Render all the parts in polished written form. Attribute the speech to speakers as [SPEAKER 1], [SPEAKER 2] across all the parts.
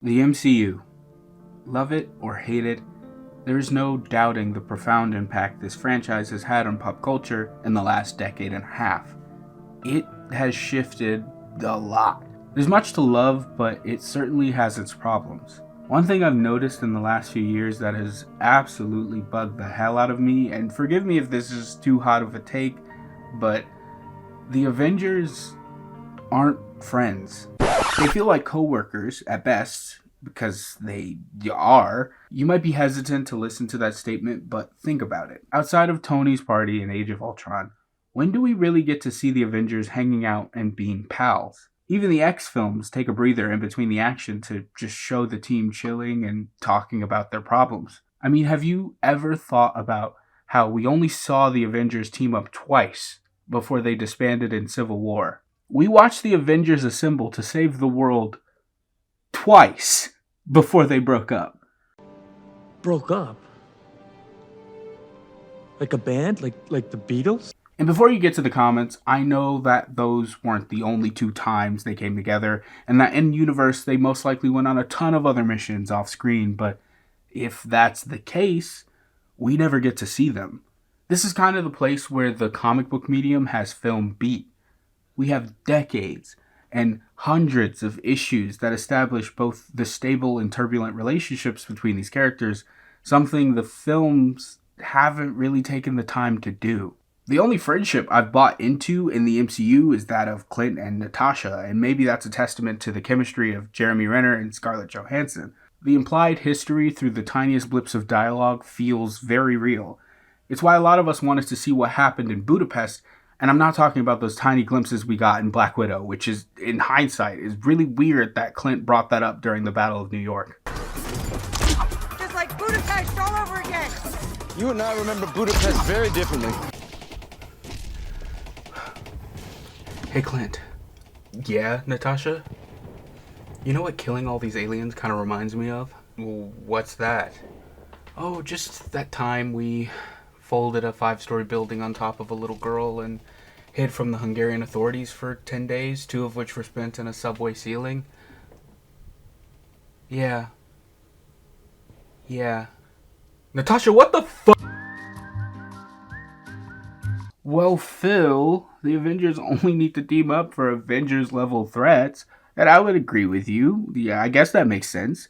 [SPEAKER 1] The MCU. Love it or hate it, there is no doubting the profound impact this franchise has had on pop culture in the last decade and a half. It has shifted a lot. There's much to love, but it certainly has its problems. One thing I've noticed in the last few years that has absolutely bugged the hell out of me, and forgive me if this is too hot of a take, but the Avengers aren't friends. They feel like coworkers at best, because they are. You might be hesitant to listen to that statement, but think about it. Outside of Tony's party in Age of Ultron, when do we really get to see the Avengers hanging out and being pals? Even the X films take a breather in between the action to just show the team chilling and talking about their problems. I mean, have you ever thought about how we only saw the Avengers team up twice before they disbanded in Civil War? We watched the Avengers assemble to save the world twice before they broke up.
[SPEAKER 2] Broke up? Like a band? Like the Beatles?
[SPEAKER 1] And before you get to the comments, I know that those weren't the only two times they came together, and that in universe they most likely went on a ton of other missions off screen, but if that's the case, we never get to see them. This is kind of the place where the comic book medium has film beat. We have decades and hundreds of issues that establish both the stable and turbulent relationships between these characters, something the films haven't really taken the time to do. The only friendship I've bought into in the MCU is that of Clint and Natasha, and maybe that's a testament to the chemistry of Jeremy Renner and Scarlett Johansson. The implied history through the tiniest blips of dialogue feels very real. It's why a lot of us wanted to see what happened in Budapest. And I'm not talking about those tiny glimpses we got in Black Widow, which is, in hindsight, is really weird that Clint brought that up during the Battle of New York.
[SPEAKER 3] Just like Budapest all over again.
[SPEAKER 4] You and I remember Budapest very differently.
[SPEAKER 1] Hey, Clint. Yeah, Natasha? You know what killing all these aliens kind of reminds me of? Well, what's that? Oh, just that time we folded a 5-story building on top of a little girl and hid from the Hungarian authorities for 10 days, 2 of which were spent in a subway ceiling. Yeah. Natasha, what the fuck? Well, Phil, the Avengers only need to team up for Avengers-level threats, and I would agree with you. Yeah, I guess that makes sense.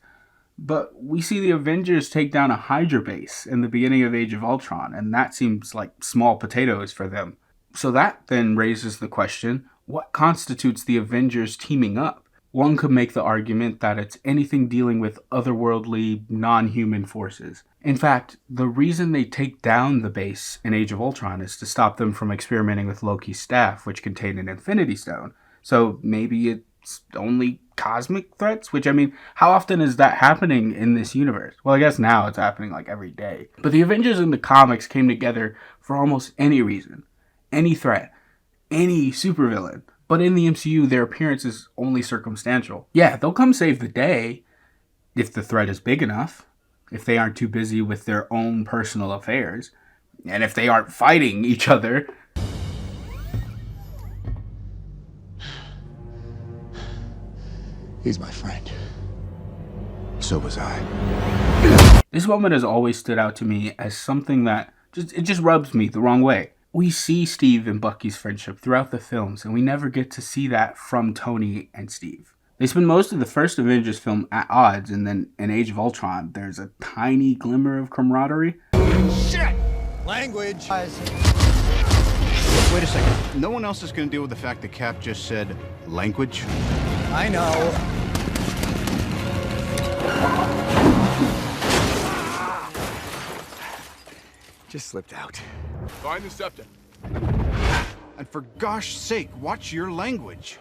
[SPEAKER 1] But we see the Avengers take down a Hydra base in the beginning of Age of Ultron, and that seems like small potatoes for them. So that then raises the question, what constitutes the Avengers teaming up? One could make the argument that it's anything dealing with otherworldly, non-human forces. In fact, the reason they take down the base in Age of Ultron is to stop them from experimenting with Loki's staff, which contained an Infinity Stone. So maybe it's only cosmic threats, which, I mean, how often is that happening in this universe? Well, I guess now it's happening like every day. But the Avengers in the comics came together for almost any reason, any threat, any supervillain. But in the MCU, their appearance is only circumstantial. Yeah, they'll come save the day if the threat is big enough, if they aren't too busy with their own personal affairs, and if they aren't fighting each other.
[SPEAKER 4] He's my friend. So was I.
[SPEAKER 1] This moment has always stood out to me as something that just rubs me the wrong way. We see Steve and Bucky's friendship throughout the films, and we never get to see that from Tony and Steve. They spend most of the first Avengers film at odds, and then in Age of Ultron, there's a tiny glimmer of camaraderie.
[SPEAKER 4] Shit! Language! Wait a second. No one else is going to deal with the fact that Cap just said language?
[SPEAKER 2] I know.
[SPEAKER 4] Just slipped out.
[SPEAKER 5] Find the scepter.
[SPEAKER 4] And for gosh sake, watch your language.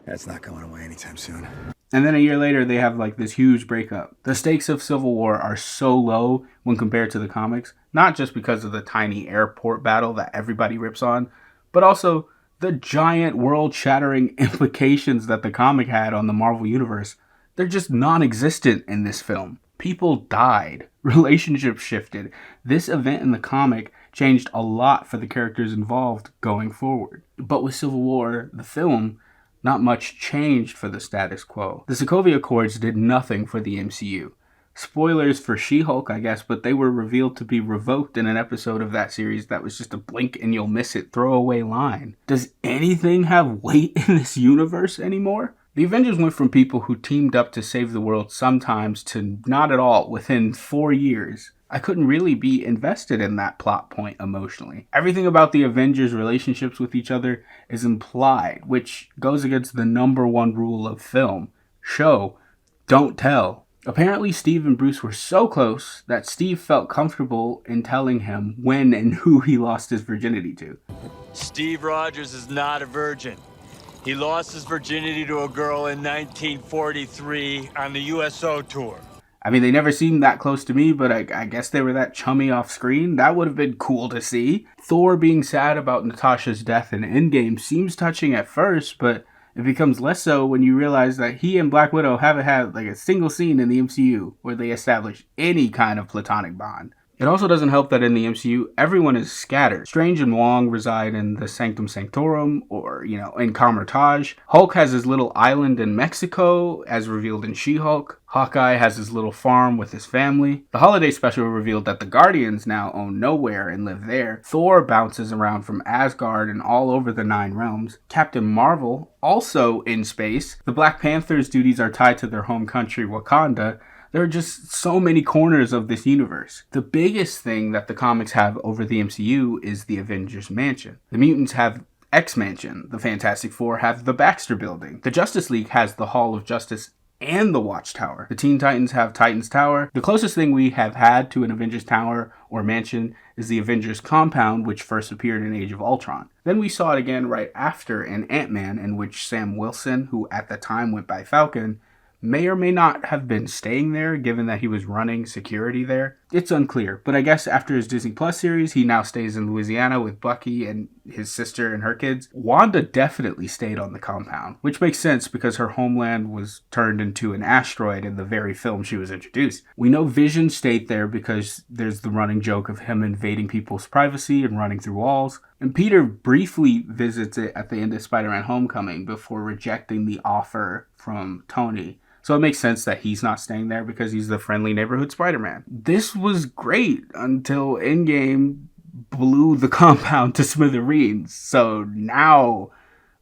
[SPEAKER 6] That's not going away anytime soon.
[SPEAKER 1] And then a year later, they have like this huge breakup. The stakes of Civil War are so low when compared to the comics, not just because of the tiny airport battle that everybody rips on, but also the giant world-shattering implications that the comic had on the Marvel Universe. They're just non-existent in this film. People died. Relationships shifted. This event in the comic changed a lot for the characters involved going forward. But with Civil War, the film, Not much changed for the status quo. The Sokovia Accords did nothing for the MCU. Spoilers for She-Hulk, I guess, but they were revealed to be revoked in an episode of that series that was just a blink and you'll miss it throwaway line. Does anything have weight in this universe anymore? The Avengers went from people who teamed up to save the world sometimes to not at all within 4 years. I couldn't really be invested in that plot point emotionally. Everything about the Avengers' relationships with each other is implied, which goes against the number one rule of film. Show, don't tell. Apparently, Steve and Bruce were so close that Steve felt comfortable in telling him when and who he lost his virginity to.
[SPEAKER 5] Steve Rogers is not a virgin. He lost his virginity to a girl in 1943 on the USO tour.
[SPEAKER 1] I mean, they never seemed that close to me, but I guess they were that chummy off screen. That would have been cool to see. Thor being sad about Natasha's death in Endgame seems touching at first, but it becomes less so when you realize that he and Black Widow haven't had like a single scene in the MCU where they establish any kind of platonic bond. It also doesn't help that in the MCU, everyone is scattered. Strange and Wong reside in the Sanctum Sanctorum, or, in Kamar-Taj. Hulk has his little island in Mexico, as revealed in She-Hulk. Hawkeye has his little farm with his family. The holiday special revealed that the Guardians now own nowhere and live there. Thor bounces around from Asgard and all over the 9 realms. Captain Marvel, also in space. The Black Panther's duties are tied to their home country, Wakanda. There are just so many corners of this universe. The biggest thing that the comics have over the MCU is the Avengers Mansion. The mutants have X-Mansion. The Fantastic Four have the Baxter Building. The Justice League has the Hall of Justice and the Watchtower. The Teen Titans have Titans Tower. The closest thing we have had to an Avengers Tower or Mansion is the Avengers Compound, which first appeared in Age of Ultron. Then we saw it again right after in Ant-Man, in which Sam Wilson, who at the time went by Falcon, may or may not have been staying there, given that he was running security there. It's unclear, but I guess after his Disney Plus series, he now stays in Louisiana with Bucky and his sister and her kids. Wanda definitely stayed on the compound, which makes sense because her homeland was turned into an asteroid in the very film she was introduced. We know Vision stayed there because there's the running joke of him invading people's privacy and running through walls. And Peter briefly visits it at the end of Spider-Man Homecoming before rejecting the offer from Tony. So it makes sense that he's not staying there because he's the friendly neighborhood Spider-Man. This was great until Endgame blew the compound to smithereens. So now,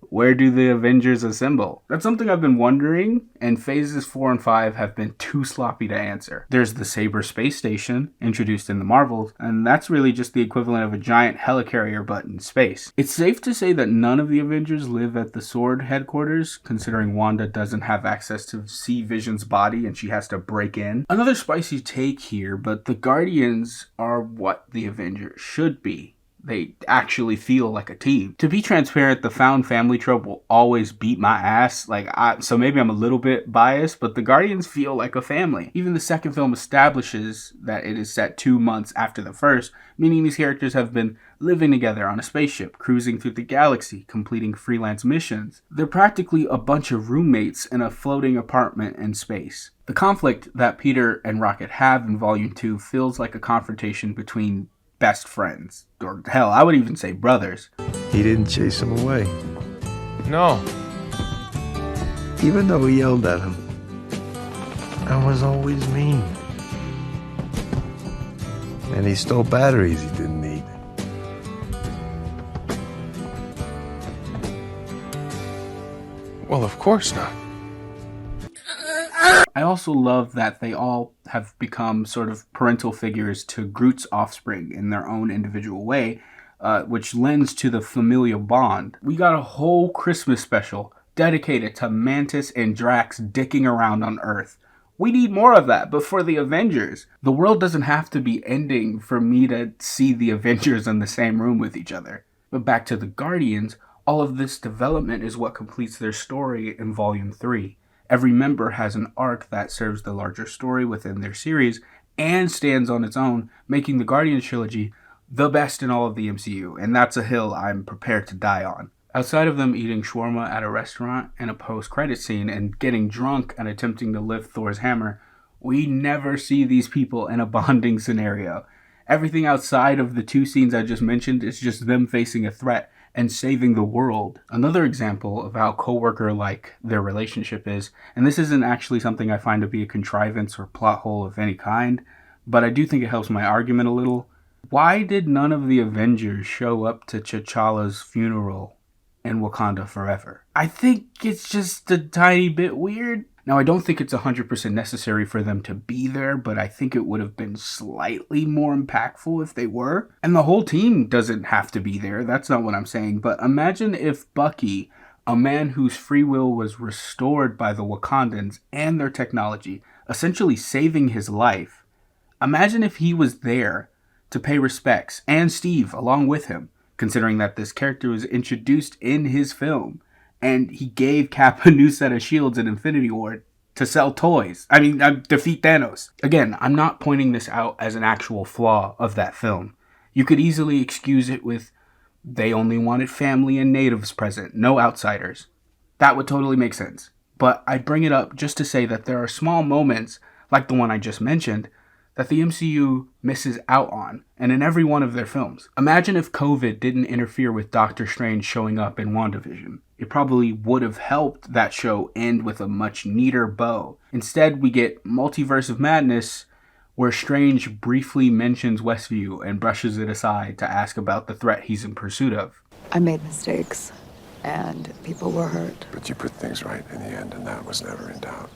[SPEAKER 1] where do the Avengers assemble? That's something I've been wondering, and phases 4 and 5 have been too sloppy to answer. There's the Sabre space station, introduced in the Marvels, and that's really just the equivalent of a giant helicarrier but in space. It's safe to say that none of the Avengers live at the Sword headquarters, considering Wanda doesn't have access to see Vision's body and she has to break in. Another spicy take here, but the Guardians are what the Avengers should be. They actually feel like a team. To be transparent, the found family trope will always beat my ass. So maybe I'm a little bit biased, but the Guardians feel like a family. Even the second film establishes that it is set 2 months after the first, meaning these characters have been living together on a spaceship, cruising through the galaxy, completing freelance missions. They're practically a bunch of roommates in a floating apartment in space. The conflict that Peter and Rocket have in Volume 2 feels like a confrontation between best friends, or hell, I would even say brothers.
[SPEAKER 7] He didn't chase him away,
[SPEAKER 2] No.
[SPEAKER 7] even though he yelled at him. I was always mean. And he stole batteries he didn't need.
[SPEAKER 2] Well, of course not.
[SPEAKER 1] I also love that they all have become sort of parental figures to Groot's offspring in their own individual way, which lends to the familial bond. We got a whole Christmas special dedicated to Mantis and Drax dicking around on Earth. We need more of that, but for the Avengers. The world doesn't have to be ending for me to see the Avengers in the same room with each other. But back to the Guardians, all of this development is what completes their story in Volume 3. Every member has an arc that serves the larger story within their series and stands on its own, making the Guardians trilogy the best in all of the MCU, and that's a hill I'm prepared to die on. Outside of them eating shawarma at a restaurant in a post-credit scene and getting drunk and attempting to lift Thor's hammer, we never see these people in a bonding scenario. Everything outside of the 2 scenes I just mentioned is just them facing a threat, and saving the world. Another example of how coworker-like their relationship is, and this isn't actually something I find to be a contrivance or plot hole of any kind, but I do think it helps my argument a little. Why did none of the Avengers show up to T'Challa's funeral in Wakanda Forever? I think it's just a tiny bit weird. Now, I don't think it's 100% necessary for them to be there, but I think it would have been slightly more impactful if they were. And the whole team doesn't have to be there. That's not what I'm saying. But imagine if Bucky, a man whose free will was restored by the Wakandans and their technology, essentially saving his life. Imagine if he was there to pay respects, and Steve along with him, considering that this character was introduced in his film. And he gave Cap a new set of shields in Infinity War to sell toys. Defeat Thanos. Again, I'm not pointing this out as an actual flaw of that film. You could easily excuse it with, they only wanted family and natives present, no outsiders. That would totally make sense. But I bring it up just to say that there are small moments, like the one I just mentioned, that the MCU misses out on, and in every one of their films. Imagine if COVID didn't interfere with Doctor Strange showing up in WandaVision. It probably would have helped that show end with a much neater bow. Instead, we get Multiverse of Madness, where Strange briefly mentions Westview and brushes it aside to ask about the threat he's in pursuit of.
[SPEAKER 8] I made mistakes, and people were hurt.
[SPEAKER 2] But you put things right in the end, and that was never in doubt.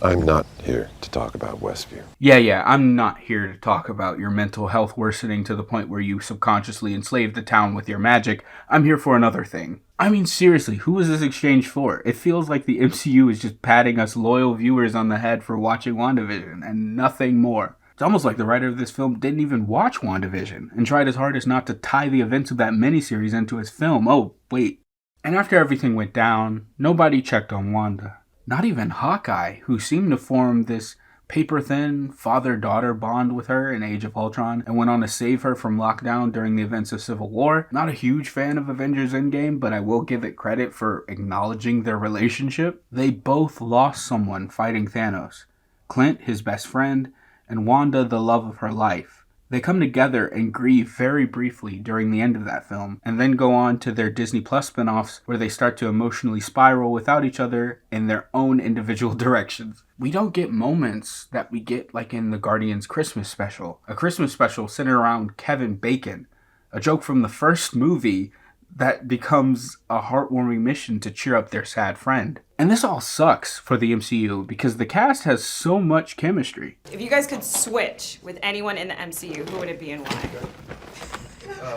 [SPEAKER 2] I'm not here to talk about Westview.
[SPEAKER 1] Yeah, I'm not here to talk about your mental health worsening to the point where you subconsciously enslaved the town with your magic. I'm here for another thing. I mean, seriously, who is this exchange for? It feels like the MCU is just patting us loyal viewers on the head for watching WandaVision and nothing more. It's almost like the writer of this film didn't even watch WandaVision and tried his hardest not to tie the events of that miniseries into his film. Oh, wait. And after everything went down, nobody checked on Wanda. Not even Hawkeye, who seemed to form this paper-thin father-daughter bond with her in Age of Ultron and went on to save her from lockdown during the events of Civil War. Not a huge fan of Avengers Endgame, but I will give it credit for acknowledging their relationship. They both lost someone fighting Thanos. Clint, his best friend, and Wanda, the love of her life. They come together and grieve very briefly during the end of that film, and then go on to their Disney Plus spin-offs where they start to emotionally spiral without each other in their own individual directions. We don't get moments that we get like in the Guardians Christmas special. A Christmas special centered around Kevin Bacon, a joke from the first movie that becomes a heartwarming mission to cheer up their sad friend. And this all sucks for the MCU because the cast has so much chemistry.
[SPEAKER 9] If you guys could switch with anyone in the MCU, who would it be and why?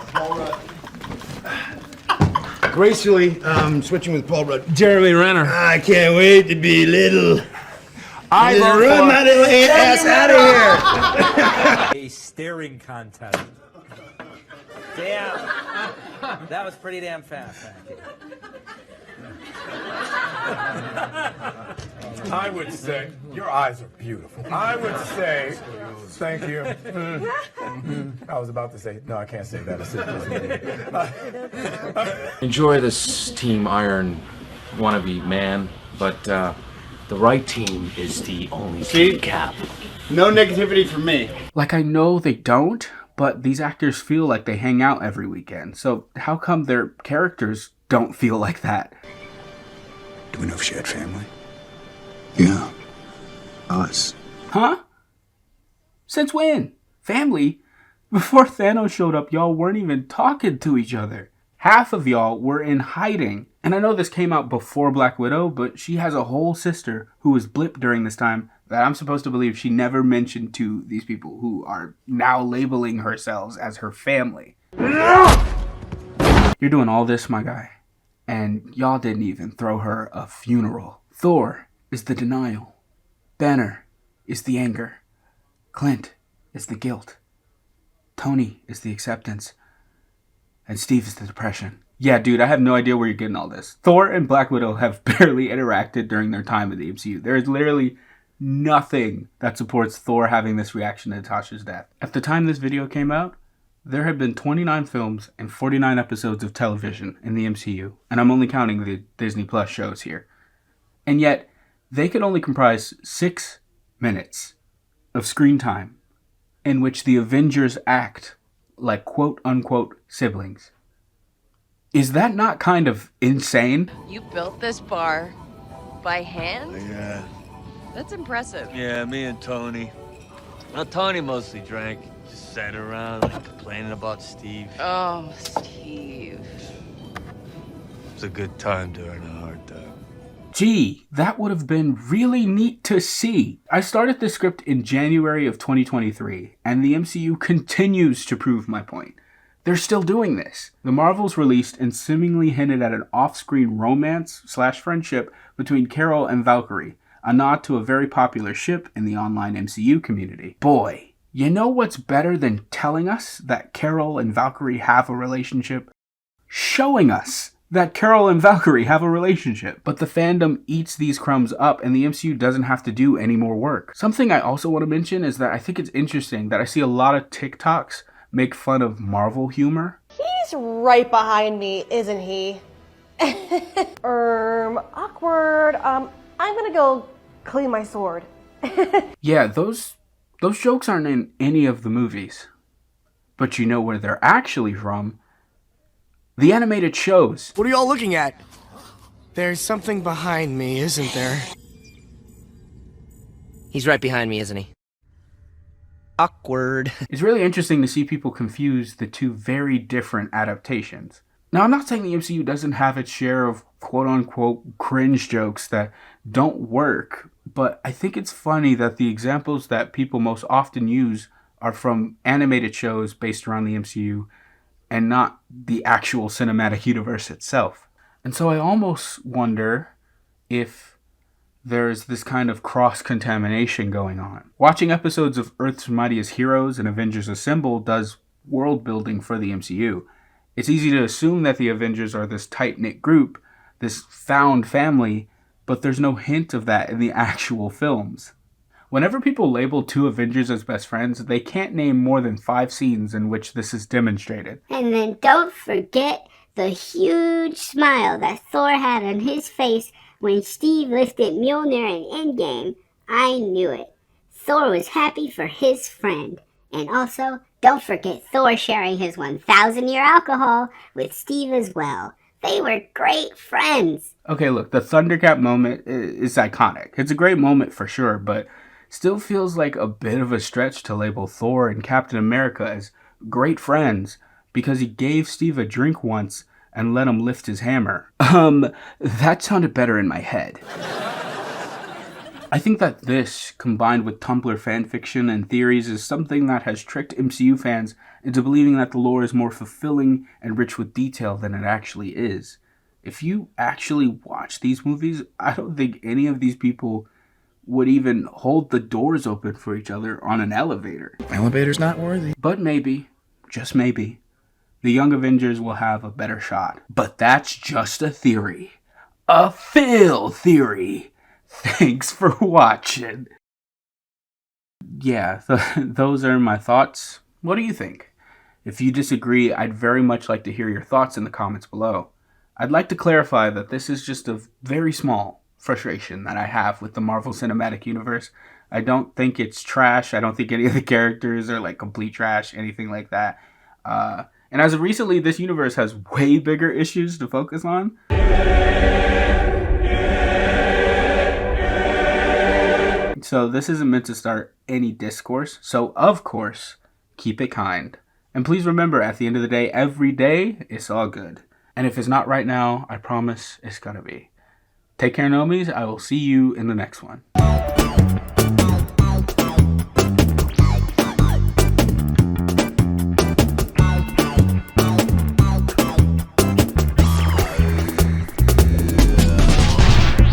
[SPEAKER 6] Paul Rudd. Gracefully, switching with Paul Rudd.
[SPEAKER 10] Jeremy Renner.
[SPEAKER 6] I can't wait to be little.
[SPEAKER 10] I vote
[SPEAKER 6] run my little ass out of here.
[SPEAKER 11] A staring contest. Damn. That was pretty damn fast, thank you.
[SPEAKER 2] I would say, your eyes are beautiful. I would say, thank you. I was about to say, no, I can't say that.
[SPEAKER 10] Enjoy this Team Iron wannabe man, but the right team is the only team Cap.
[SPEAKER 1] No negativity from me. Like, I know they don't, but these actors feel like they hang out every weekend. So how come their characters don't feel like that?
[SPEAKER 6] Do we know if she had family? Yeah. Us.
[SPEAKER 1] Huh? Since when? Family? Before Thanos showed up, y'all weren't even talking to each other. Half of y'all were in hiding. And I know this came out before Black Widow, but she has a whole sister who was blipped during this time that I'm supposed to believe she never mentioned to these people who are now labeling herselves as her family. You're doing all this, my guy, and y'all didn't even throw her a funeral. Thor is the denial. Banner is the anger. Clint is the guilt. Tony is the acceptance. And Steve is the depression. Yeah, dude, I have no idea where you're getting all this. Thor and Black Widow have barely interacted during their time in the MCU. There is literally nothing that supports Thor having this reaction to Natasha's death. At the time this video came out, there had been 29 films and 49 episodes of television in the MCU, and I'm only counting the Disney Plus shows here. And yet, they could only comprise 6 minutes of screen time in which the Avengers act like quote-unquote siblings. Is that not kind of insane?
[SPEAKER 12] You built this bar by hand?
[SPEAKER 5] Yeah.
[SPEAKER 12] That's impressive.
[SPEAKER 5] Yeah, me and Tony. Well, Tony mostly drank. Just sat around like complaining about Steve.
[SPEAKER 12] Oh, Steve.
[SPEAKER 5] It's a good time during a hard time.
[SPEAKER 1] Gee, that would have been really neat to see. I started this script in January of 2023, and the MCU continues to prove my point. They're still doing this. The Marvels released and seemingly hinted at an off-screen romance/friendship between Carol and Valkyrie, a nod to a very popular ship in the online MCU community. Boy, you know what's better than telling us that Carol and Valkyrie have a relationship? Showing us that Carol and Valkyrie have a relationship. But the fandom eats these crumbs up and the MCU doesn't have to do any more work. Something I also want to mention is that I think it's interesting that I see a lot of TikToks make fun of Marvel humor.
[SPEAKER 3] He's right behind me, isn't he? Awkward. I'm gonna go clean my sword.
[SPEAKER 1] Yeah, those jokes aren't in any of the movies. But you know where they're actually from? The animated shows.
[SPEAKER 7] What are y'all looking at? There's something behind me, isn't there?
[SPEAKER 11] He's right behind me, isn't he? Awkward.
[SPEAKER 1] It's really interesting to see people confuse the two very different adaptations. Now, I'm not saying the MCU doesn't have its share of quote-unquote cringe jokes that don't work, but I think it's funny that the examples that people most often use are from animated shows based around the MCU and not the actual cinematic universe itself. And so I almost wonder if there's this kind of cross-contamination going on. Watching episodes of Earth's Mightiest Heroes and Avengers Assemble does world building for the MCU. It's easy to assume that the Avengers are this tight-knit group, this found family, but there's no hint of that in the actual films. Whenever people label two Avengers as best friends, they can't name more than 5 scenes in which this is demonstrated.
[SPEAKER 13] And then don't forget the huge smile that Thor had on his face when Steve lifted Mjolnir in Endgame. I knew it. Thor was happy for his friend. And also, don't forget Thor sharing his 1,000-year alcohol with Steve as well. They were great friends.
[SPEAKER 1] Okay, look, the Thundercat moment is iconic. It's a great moment for sure, but still feels like a bit of a stretch to label Thor and Captain America as great friends because he gave Steve a drink once and let him lift his hammer. That sounded better in my head. I think that this, combined with Tumblr fanfiction and theories, is something that has tricked MCU fans into believing that the lore is more fulfilling and rich with detail than it actually is. If you actually watch these movies, I don't think any of these people would even hold the doors open for each other on an elevator.
[SPEAKER 7] Elevator's not worthy.
[SPEAKER 1] But maybe, just maybe, the Young Avengers will have a better shot. But that's just a theory. A Phil theory. Thanks for watching. Yeah, those are my thoughts. What do you think? If you disagree, I'd very much like to hear your thoughts in the comments below. I'd like to clarify that this is just a very small frustration that I have with the Marvel Cinematic Universe. I don't think it's trash. I don't think any of the characters are like complete trash, anything like that. And as of recently, this universe has way bigger issues to focus on. So this isn't meant to start any discourse. So of course, keep it kind. And please remember, at the end of the day, every day, it's all good. And if it's not right now, I promise it's gonna be. Take care, Nomies. I will see you in the next one.